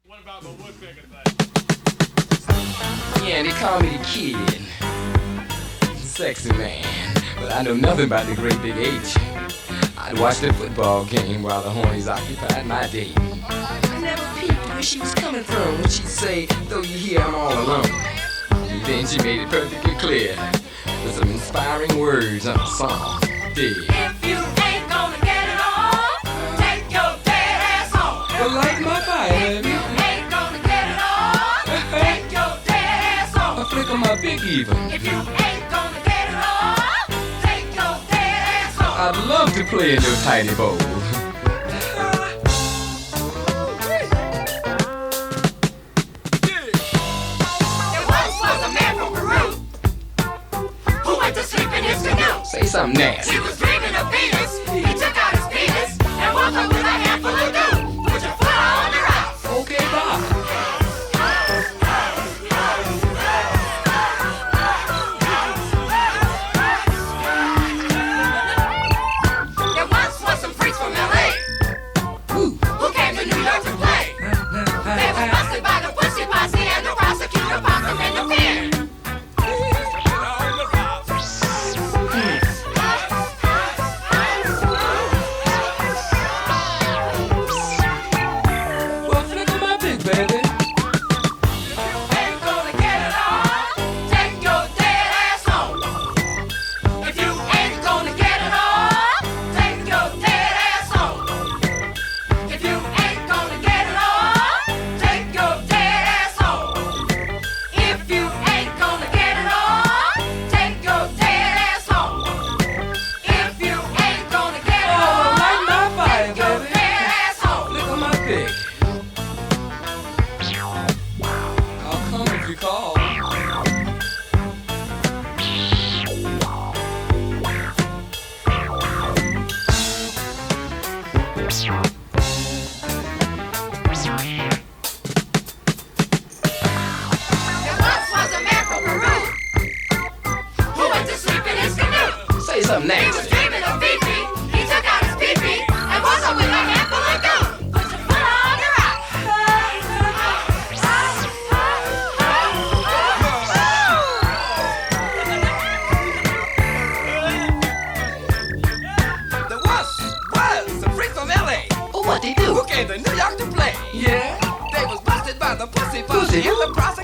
What about the woodpecker thing? Yeah, they call me the kid. Sexy man. But I know nothing about the great big H. I'd watch the football game while the hornies occupied my day. I never peeped where she was coming from when she'd say, though you hear I'm all alone. And then she made it perfectly clear with some inspiring words on a song. Dig. If you ain't gonna get it on, take your dead ass home. Well, light my fire, If baby. you ain't gonna get it on, take your dead ass home. A flick of my big even. If you ain't gonna get it on, take your dead ass home. I'd love to play in your tiny bowl. There once was a man from Peru who went to sleep in his canoe. Say something nasty. He was dreaming of Venus. He took out his penis and woke up with a handful of dew. Put your foot on the rocks. Okay, bye. There once was some freaks from L.A. who came to New York to play. They were busted by the pussy posse and the prosecutor popped them in the pen. Well, flick of my big baby. Ain't gonna get it on, take your dead ass home. If you ain't gonna get it on, take your dead ass home. If you ain't gonna get it on, take your dead ass home. If you ain't gonna get it on, take your dead ass home. If you ain't gonna get it Oh, on, light my fire, take your baby. dead ass home. Flick of my pig. I'll come if you call. There once was a man from Peru who went to sleep in his canoe. Say something He was nasty. dreaming of pee-pee. He took out his pee-pee and woke up with a handful of goo. Put your foot on the rock. There was some freaks from L.A. Oh, what they do? who came to New York to play. Yeah? They was busted by the pussy Pussy posse and who? the prosecutor